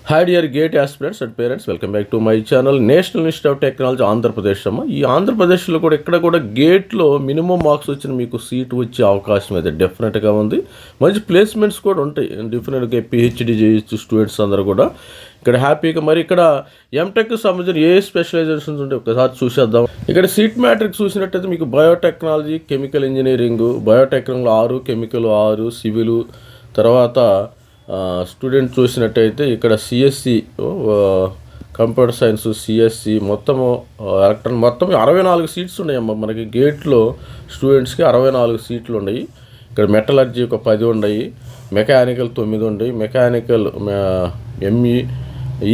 Hi dear gate aspirants and parents, welcome back to my channel. National institute of technology Andhra Pradesh అమ్మ. ఈ ఆంధ్రప్రదేశ్లో కూడా ఇక్కడ కూడా గేట్లో మినిమం మార్క్స్ వచ్చిన మీకు సీటు వచ్చే అవకాశం అయితే డెఫినెట్గా ఉంది. మంచి ప్లేస్మెంట్స్ కూడా ఉంటాయి. డెఫినెట్గా పిహెచ్డీ చేయొచ్చు స్టూడెంట్స్ అందరూ కూడా ఇక్కడ హ్యాపీగా. మరి ఇక్కడ ఎంటెక్ సంబంధించిన ఏ స్పెషలైజేషన్స్ ఉంటే ఒకసారి చూసేద్దాం. ఇక్కడ సీట్ మ్యాట్రిక్స్ చూసినట్టయితే మీకు biotechnology, chemical engineering, biotechnology 6, chemical 6, civil, తర్వాత స్టూడెంట్ చూసినట్టయితే ఇక్కడ సిఎస్సి, కంప్యూటర్ సైన్స్, సిఎస్సి మొత్తము ఎలక్ట్రానిక్ మొత్తం 64 సీట్స్ ఉన్నాయమ్మా. మనకి గేట్లో స్టూడెంట్స్కి 64 సీట్లు ఉన్నాయి. ఇక్కడ మెటలర్జీ ఒక 10 ఉన్నాయి, మెకానికల్ 9 ఉన్నాయి, mechanical ME,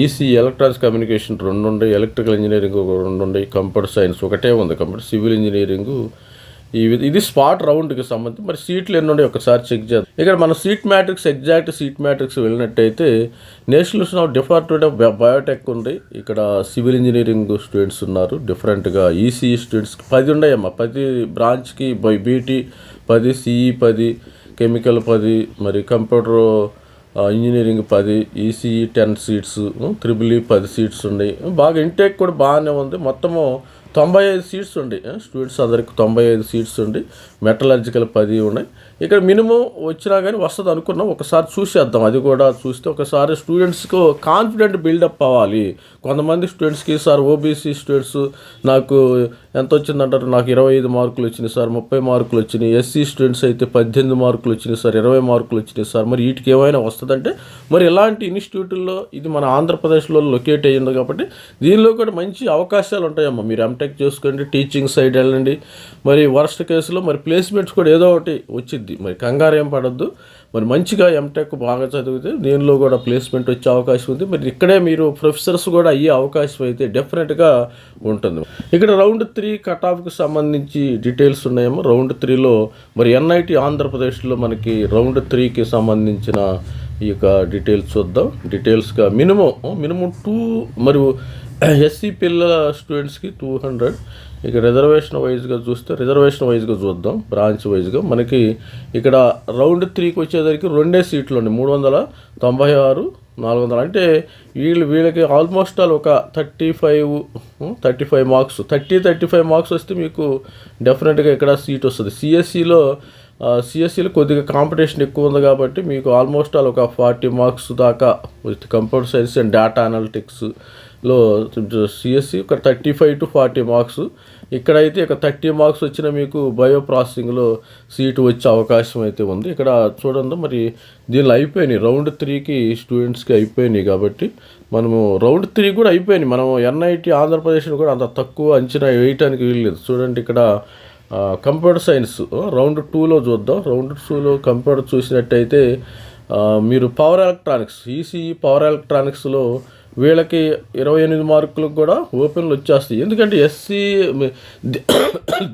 EC electronics communication 2 ఉన్నాయి, ఎలక్ట్రికల్ ఇంజనీరింగ్ ఒక 2 ఉన్నాయి, కంప్యూటర్ సైన్స్ ఒకటే ఉంది, కంప్యూటర్ సివిల్ ఇంజనీరింగ్. ఇది స్పాట్ రౌండ్కి సంబంధించి మరి సీట్లు ఎన్ని ఉన్నాయి ఒకసారి చెక్ చేద్దాం. ఇక్కడ మన seat matrix, exact seat matrix వెళ్ళినట్టయితే national institute of department of biotech ఉంది. ఇక్కడ సివిల్ ఇంజనీరింగ్ స్టూడెంట్స్ ఉన్నారు. డిఫరెంట్గా ఈసీఈ స్టూడెంట్స్కి 10 ఉన్నాయమ్మా. 10 బ్రాంచ్కి బీటీ 10, సిఈ 10, కెమికల్ 10, మరి computer engineering 10, ECE 10 seats, triple E 10 seats ఉన్నాయి. బాగా ఇంటేక్ కూడా బాగానే ఉంది. మొత్తము 95 సీట్స్ ఉండి స్టూడెంట్స్ అందరికి 95 సీట్స్ ఉండి, మెటలర్జికల్ 10 ఉన్నాయి. ఇక్కడ మినిమం వచ్చినా కానీ వస్తుంది అనుకున్నాం. ఒకసారి చూసేద్దాం. అది కూడా చూస్తే ఒకసారి స్టూడెంట్స్కు కాన్ఫిడెంట్ బిల్డప్ అవ్వాలి. కొంతమంది స్టూడెంట్స్కి సార్ ఓబీసీ స్టూడెంట్స్ నాకు ఎంత వచ్చిందంటారు, నాకు 25 మార్కులు వచ్చినాయి సార్, 30 మార్కులు వచ్చినాయి. ఎస్సీ స్టూడెంట్స్ అయితే 18 మార్కులు వచ్చినాయి సార్, 20 మార్కులు వచ్చినాయి సార్. మరి వీటికి ఏమైనా వస్తుందంటే మరి ఇలాంటి ఇన్స్టిట్యూట్లో ఇది మన ఆంధ్రప్రదేశ్లో లొకేట్ అయ్యింది కాబట్టి దీనిలో కూడా మంచి అవకాశాలు ఉంటాయమ్మా. మీరు ఎంటెక్ చేసుకోండి, టీచింగ్ సైడ్ వెళ్ళండి. మరి వర్స్ట్ కేసులో మరి ప్లేస్మెంట్స్ కూడా ఏదో ఒకటి వచ్చింది. మరి కంగారు ఏం పడద్దు. మరి మంచిగా ఎంటెక్ బాగా చదివితే దీనిలో కూడా ప్లేస్మెంట్ వచ్చే అవకాశం ఉంది. మరి ఇక్కడే మీరు ప్రొఫెసర్స్ కూడా అయ్యే అవకాశం అయితే డెఫినెట్గా ఉంటుంది. ఇక్కడ రౌండ్ 3 కట్ ఆఫ్కి సంబంధించి డీటెయిల్స్ ఉన్నాయేమో. రౌండ్ 3లో మరి ఎన్ఐటి ఆంధ్రప్రదేశ్లో మనకి రౌండ్ 3కి సంబంధించిన ఈ యొక్క డీటెయిల్స్ చూద్దాం. డీటెయిల్స్గా మినిమం 2 మరియు ఎస్సీ పిల్లల స్టూడెంట్స్కి 200. ఇక రిజర్వేషన్ వైజ్గా చూద్దాం. బ్రాంచ్ వైజ్గా మనకి ఇక్కడ రౌండ్ 3కి వచ్చేసరికి 2 సీట్లు ఉన్నాయి. 396, 400. అంటే వీళ్ళకి ఆల్మోస్ట్ ఆల్ ఒక 35 మార్క్స్, 35 మార్క్స్ వస్తే మీకు డెఫినెట్గా ఇక్కడ సీట్ వస్తుంది. సిఎస్సిలో కొద్దిగా కాంపిటీషన్ ఎక్కువ ఉంది కాబట్టి మీకు ఆల్మోస్ట్ ఆల్ ఒక 40 మార్క్స్ దాకా with computer science and data అనలిటిక్స్లో సిఎస్సి ఒక 35 to 40 మార్క్స్. ఇక్కడైతే ఒక 30 మార్క్స్ వచ్చిన మీకు బయో ప్రాసెసింగ్లో సీటు వచ్చే అవకాశం అయితే ఉంది. ఇక్కడ చూడండి, మరి దీనిలో అయిపోయినాయి. రౌండ్ 3కి స్టూడెంట్స్కి అయిపోయినాయి కాబట్టి మనము రౌండ్ 3 కూడా అయిపోయినాయి. మనం ఎన్ఐటి ఆంధ్రప్రదేశ్లో కూడా అంత తక్కువ అంచనా వేయటానికి వీల్లేదు. చూడండి, ఇక్కడ కంప్యూటర్ సైన్స్ రౌండ్ 2లో చూద్దాం. రౌండ్ 2లో కంప్యూటర్ చూసినట్టయితే మీరు పవర్ ఎలక్ట్రానిక్స్, ఈసీఈ పవర్ ఎలక్ట్రానిక్స్లో వీళ్ళకి 28 మార్కులకు కూడా ఓపెన్లు వచ్చేస్తాయి. ఎందుకంటే ఎస్సీ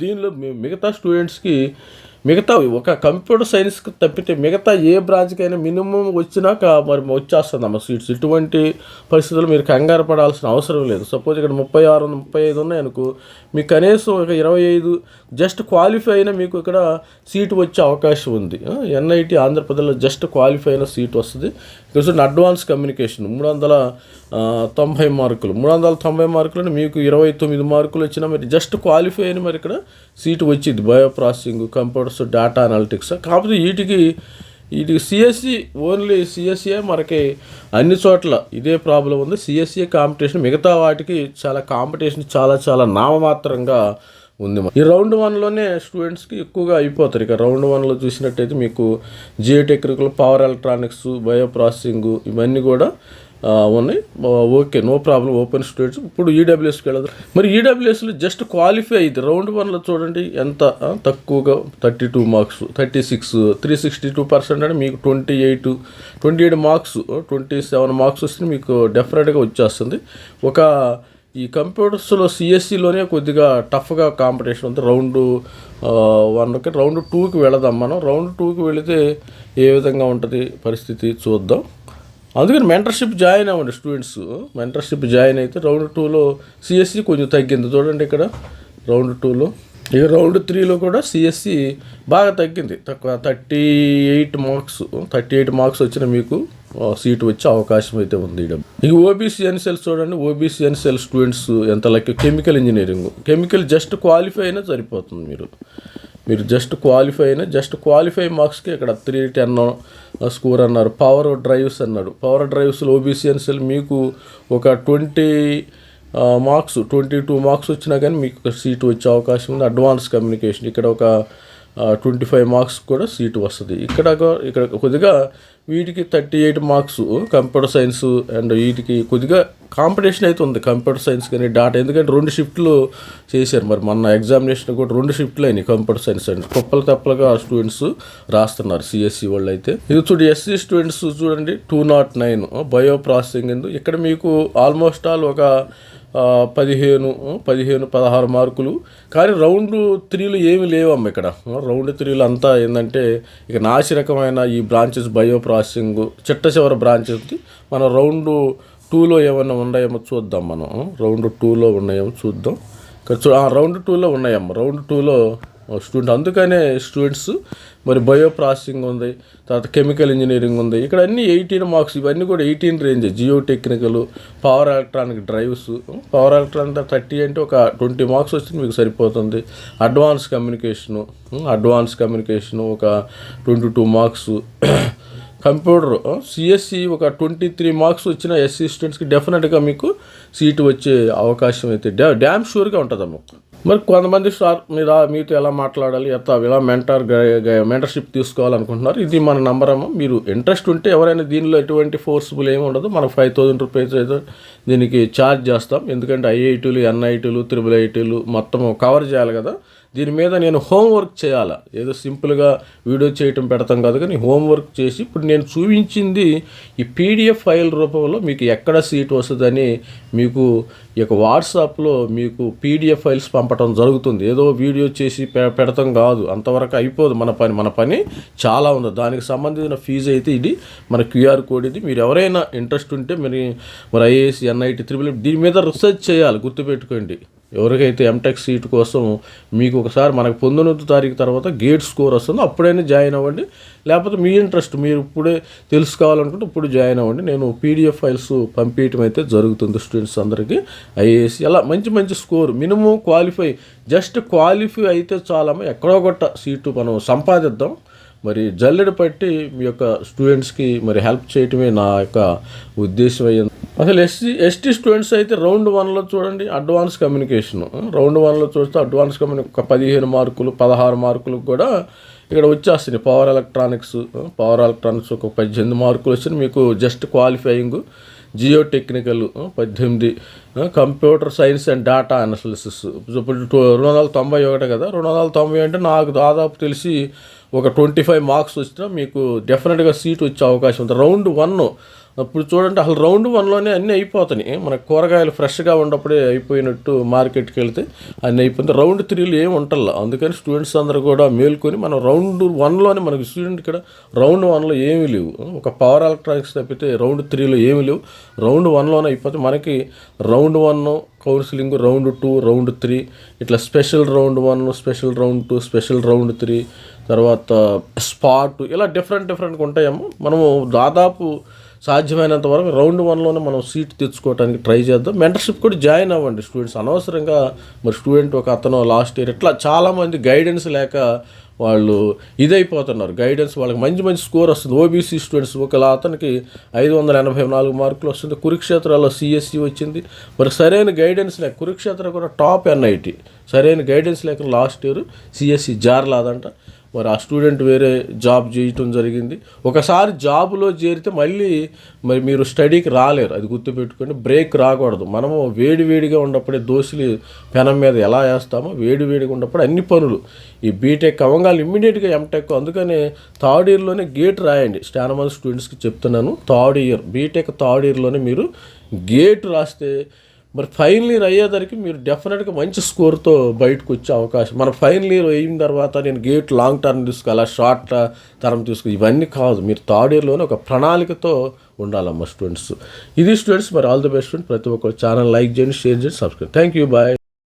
దీనిలో మిగతా స్టూడెంట్స్కి ఒక కంప్యూటర్ సైన్స్కి తప్పితే మిగతా ఏ బ్రాంచ్కైనా మినిమం వచ్చినాక మరి వచ్చేస్తుంది అమ్మ సీట్స్. ఇటువంటి పరిస్థితుల్లో మీరు కంగారు పడాల్సిన అవసరం లేదు. సపోజ్ ఇక్కడ 36, 35 ఉన్నాయనుకో, మీకు కనీసం ఒక 25 జస్ట్ క్వాలిఫై అయినా మీకు ఇక్కడ సీటు వచ్చే అవకాశం ఉంది. ఎన్ఐటి ఆంధ్రప్రదేశ్లో జస్ట్ క్వాలిఫై అయిన సీట్ వస్తుంది. ఇక్కడ చూడండి, అడ్వాన్స్ కమ్యూనికేషన్ 390 మార్కులు. 390 మార్కులు మీకు 29 మార్కులు వచ్చినా మరి జస్ట్ క్వాలిఫై అయిన మరి ఇక్కడ సీటు వచ్చింది. Bio processing, computers, data analytics. కాకపోతే వీటికి ఓన్లీ సిఎస్సిఏ మనకి అన్ని చోట్ల ఇదే ప్రాబ్లం ఉంది. సిఎస్సిఏ కాంపిటీషన్, మిగతా వాటికి చాలా కాంపిటీషన్ చాలా నామమాత్రంగా ఉంది. ఈ రౌండ్ 1లోనే స్టూడెంట్స్కి ఎక్కువగా అయిపోతారు. ఇక రౌండ్ 1లో చూసినట్టయితే మీకు geotechnical, power electronics, bio processing ఇవన్నీ కూడా ఉన్నాయి. Okay, no problem. Open students ఇప్పుడు ఈడబ్ల్యూఎస్కి వెళ్ళదు. మరి ఈడబ్ల్యూఎస్లో జస్ట్ క్వాలిఫై అయింది. రౌండ్ 1లో చూడండి ఎంత తక్కువగా 32 మార్క్స్, 36, 362% అంటే మీకు 28 మార్క్స్, 27 మార్క్స్ వస్తే మీకు డెఫినెట్గా వచ్చేస్తుంది. ఈ కంప్యూటర్స్లో సిఎస్సిలోనే కొద్దిగా టఫ్గా కాంపిటీషన్ ఉంది. రౌండ్ 1కి రౌండ్ 2కి వెళదాం. మనం రౌండ్ 2కి వెళితే ఏ విధంగా ఉంటుంది పరిస్థితి చూద్దాం. అందుకని మెంటర్షిప్ జాయిన్ అవ్వండి స్టూడెంట్స్. మెంటర్షిప్ జాయిన్ అయితే రౌండ్ 2లో సిఎస్సి కొంచెం తగ్గింది. చూడండి ఇక్కడ రౌండ్ 2లో. ఇక రౌండ్ 3లో కూడా సిఎస్సి బాగా తగ్గింది. తక్కువ 38 మార్క్స్ వచ్చిన మీకు సీటు వచ్చే అవకాశం అయితే ఉంది. ఇక ఓబీసీ ఎన్సెల్ చూడండి. ఓబీసీ ఎన్సెల్ స్టూడెంట్స్ ఎంత like chemical engineering, chemical just qualify అయినా సరిపోతుంది. మీరు జస్ట్ క్వాలిఫై మార్క్స్కి ఇక్కడ 310 స్కోర్ అన్నారు. పవర్ డ్రైవ్స్ అన్నాడు. పవర్ డ్రైవ్స్లో ఓబీసీ ఎన్సెల్ మీకు ఒక 22 మార్క్స్ వచ్చినా కానీ మీకు సీటు వచ్చే అవకాశం ఉంది. అడ్వాన్స్ కమ్యూనికేషన్ ఇక్కడ ఒక 25 మార్క్స్ కూడా సీటు వస్తుంది. ఇక్కడ కొద్దిగా వీటికి 38 మార్క్స్ కంప్యూటర్ సైన్స్ అండ్ వీటికి కొద్దిగా కాంపిటీషన్ అయితే ఉంది. కంప్యూటర్ సైన్స్ కానీ డాటా, ఎందుకంటే 2 షిఫ్ట్లు చేశారు. మరి మన ఎగ్జామినేషన్ కూడా 2 షిఫ్ట్లు అయినాయి కంప్యూటర్ సైన్స్ అండి. తప్పలుగా స్టూడెంట్స్ రాస్తున్నారు సిఎస్సి వాళ్ళు అయితే. ఇది చూడండి, ఎస్సీ స్టూడెంట్స్ చూడండి 209 బయో ప్రాసెసింగ్. ఇక్కడ మీకు ఆల్మోస్ట్ ఆల్ ఒక 16 మార్కులు. కానీ రౌండ్ 3లో ఏమి లేవమ్మ. ఇక్కడ రౌండ్ 3లో అంతా ఏంటంటే ఇక నాసిరకమైన ఈ బ్రాంచెస్ బయో ప్రాసెసింగ్ చిట్ట చివరి బ్రాంచెస్. మనం రౌండ్ 2లో ఏమైనా ఉన్నాయేమో చూద్దాం. మనం రౌండ్ 2లో ఉన్నాయేమో చూద్దాం. రౌండ్ 2లో ఉన్నాయమ్మ. రౌండ్ 2లో స్టూడెంట్, అందుకనే స్టూడెంట్స్ మరి బయో ప్రాసెసింగ్ ఉంది, తర్వాత కెమికల్ ఇంజనీరింగ్ ఉంది. ఇక్కడ అన్ని 18 మార్క్స్, ఇవన్నీ కూడా 18 range. Geo technical, power electronic drives. Power electronic 30 అంటే ఒక 20 మార్క్స్ వస్తే మీకు సరిపోతుంది. అడ్వాన్స్ కమ్యూనికేషను ఒక 22 మార్క్స్. కంప్యూటర్ సిఎస్సి ఒక 23 మార్క్స్ వచ్చిన ఎస్సీ స్టూడెంట్స్కి డెఫినెట్గా మీకు సీటు వచ్చే అవకాశం అయితే డ్యామ్ షూర్గా ఉంటుందమ్మ. మరి కొంతమంది సార్ మీతో ఎలా మాట్లాడాలి, ఎలా మెంటర్షిప్ తీసుకోవాలనుకుంటున్నారు. ఇది మన నంబర్ అమ్మ. మీరు ఇంట్రెస్ట్ ఉంటే ఎవరైనా దీనిలో ఎటువంటి ఫోర్స్ఫుల్ ఏమి ఉండదు. మనం 5000 రూపీస్ అయితే దీనికి ఛార్జ్ చేస్తాం. ఎందుకంటే ఐఐటీలు, ఎన్ఐటీలు, IIITలు మొత్తం కవర్ చేయాలి కదా. దీని మీద నేను హోంవర్క్ చేయాలా, ఏదో సింపుల్గా వీడియో చేయటం పెడతాం కాదు, కానీ హోంవర్క్ చేసి ఇప్పుడు నేను చూపించింది ఈ పీడిఎఫ్ ఫైల్ రూపంలో మీకు ఎక్కడ సీట్ వస్తుందని మీకు ఈ యొక్క వాట్సాప్లో మీకు పీడిఎఫ్ ఫైల్స్ పంపడం జరుగుతుంది. ఏదో వీడియో చేసి పెడతాం కాదు, అంతవరకు అయిపోదు మన పని చాలా ఉంది. దానికి సంబంధించిన ఫీజు అయితే ఇది, మన క్యూఆర్ కోడ్ ఇది. మీరు ఎవరైనా ఇంట్రెస్ట్ ఉంటే మరి ఐఏఎస్, ఎన్ఐటి, IIIT దీని మీద రీసెర్చ్ చేయాలి. గుర్తుపెట్టుకోండి, ఎవరికైతే ఎంటెక్ సీట్ కోసం మీకు ఒకసారి మనకు 19వ తారీఖు తర్వాత గేట్ స్కోర్ వస్తుందో అప్పుడైనా జాయిన్ అవ్వండి. లేకపోతే మీ ఇంట్రెస్ట్ మీరు ఇప్పుడే తెలుసుకోవాలనుకుంటే ఇప్పుడు జాయిన్ అవ్వండి. నేను పీడిఎఫ్ ఫైల్స్ పంపించడం అయితే జరుగుతుంది స్టూడెంట్స్ అందరికీ. ఐఏఎస్ అలా మంచి స్కోర్, మినిమం జస్ట్ క్వాలిఫై అయితే చాలమ్మా. ఎక్కడో గొట్ట సీటు మనం సంపాదిద్దాం. మరి జల్లెడ పట్టి మీ యొక్క స్టూడెంట్స్కి మరి హెల్ప్ చేయటమే నా యొక్క ఉద్దేశం అయ్యింది. అసలు ఎస్టీ స్టూడెంట్స్ అయితే రౌండ్ 1లో చూడండి అడ్వాన్స్ కమ్యూనికేషన్. రౌండ్ 1లో చూస్తే అడ్వాన్స్ కమ్యూనికేషన్ ఒక 15 మార్కులు, 16 మార్కులకు కూడా ఇక్కడ వచ్చేస్తున్నాయి. పవర్ ఎలక్ట్రానిక్స్ ఒక 18 మార్కులు వచ్చినాయి మీకు just qualifying. Geo technical 18, computer science and data analysis ఇప్పుడు 291 కదా. 290 అంటే నాకు దాదాపు తెలిసి ఒక 25 మార్క్స్ వచ్చినా మీకు డెఫినెట్గా సీట్ వచ్చే అవకాశం ఉంది. రౌండ్ 1 ఇప్పుడు చూడండి, అసలు రౌండ్ 1లోనే అన్నీ అయిపోతాయి. మన కూరగాయలు ఫ్రెష్గా ఉన్నప్పుడే అయిపోయినట్టు మార్కెట్కి వెళ్తే అన్నీ అయిపోయింది. రౌండ్ 3లో ఏమి ఉంటల్లా. అందుకని స్టూడెంట్స్ అందరూ కూడా మేల్కొని మనం రౌండ్ 1లోనే మనకి స్టూడెంట్ ఇక్కడ రౌండ్ 1లో ఏమీ లేవు. ఒక పవర్ ఎలక్ట్రానిక్స్ తప్పితే రౌండ్ 3లో ఏమీ లేవు. రౌండ్ 1లోనే అయిపోతే మనకి రౌండ్ 1 కౌన్సిలింగ్, రౌండ్ 2, రౌండ్ 3 ఇట్లా special round 1, special round 2, special round 3, తర్వాత స్పాట్, ఇలా డిఫరెంట్గా ఉంటాయేమో. మనము దాదాపు సాధ్యమైనంత వరకు రౌండ్ 1లోనే మనం సీట్ తెచ్చుకోవడానికి ట్రై చేద్దాం. మెంటర్షిప్ కూడా జాయిన్ అవ్వండి స్టూడెంట్స్. అనవసరంగా మరి స్టూడెంట్ ఒక అతను లాస్ట్ ఇయర్ ఇట్లా చాలామంది గైడెన్స్ లేక వాళ్ళు ఇదైపోతున్నారు. గైడెన్స్ వాళ్ళకి మంచి స్కోర్ వస్తుంది. ఓబీసీ స్టూడెంట్స్ ఒకలా అతనికి 584 మార్కులు వస్తుంది. కురుక్షేత్రాల్లో సిఎస్సి వచ్చింది. మరి సరైన గైడెన్స్ లేక, కురుక్షేత్ర కూడా టాప్ ఎన్ఐటి, సరైన గైడెన్స్ లేక లాస్ట్ ఇయర్ సిఎస్సి జారలాదంట. మరి ఆ స్టూడెంట్ వేరే జాబ్ చేయటం జరిగింది. ఒకసారి జాబ్లో చేరితే మళ్ళీ మరి మీరు స్టడీకి రాలేరు, అది గుర్తుపెట్టుకోండి. బ్రేక్ రాకూడదు. మనము వేడిగా ఉన్నప్పుడే దోశలు పెనం మీద ఎలా వేస్తామో వేడిగా ఉన్నప్పుడు అన్ని పనులు ఈ బీటెక్ అవ్వగానే ఇమ్మీడియట్గా ఎంటెక్. అందుకనే థర్డ్ ఇయర్లోనే గేట్ రాయండి. చాలా మంది స్టూడెంట్స్కి చెప్తున్నాను, బీటెక్ థర్డ్ ఇయర్లోనే మీరు గేట్ రాస్తే మరి ఫైనల్ ఇయర్ అయ్యేసరికి మీరు డెఫినెట్గా మంచి స్కోర్తో బయటకు వచ్చే అవకాశం. మన ఫైనల్ ఇయర్ అయిన తర్వాత నేను గేట్ లాంగ్ టర్మ్ తీసుకోవాలా, షార్ట్ టర్మ్ తీసుకో, ఇవన్నీ కాదు. మీరు థర్డ్ ఇయర్లోనే ఒక ప్రణాళికతో ఉండాలమ్మ స్టూడెంట్స్. ఇది స్టూడెంట్స్. మరి ఆల్ ది బెస్ట్ స్టూడెంట్. ప్రతి ఒక్కరు ఛానల్ లైక్ చేయండి, షేర్ చేయండి, సబ్స్క్రైబ్. Thank you, bye.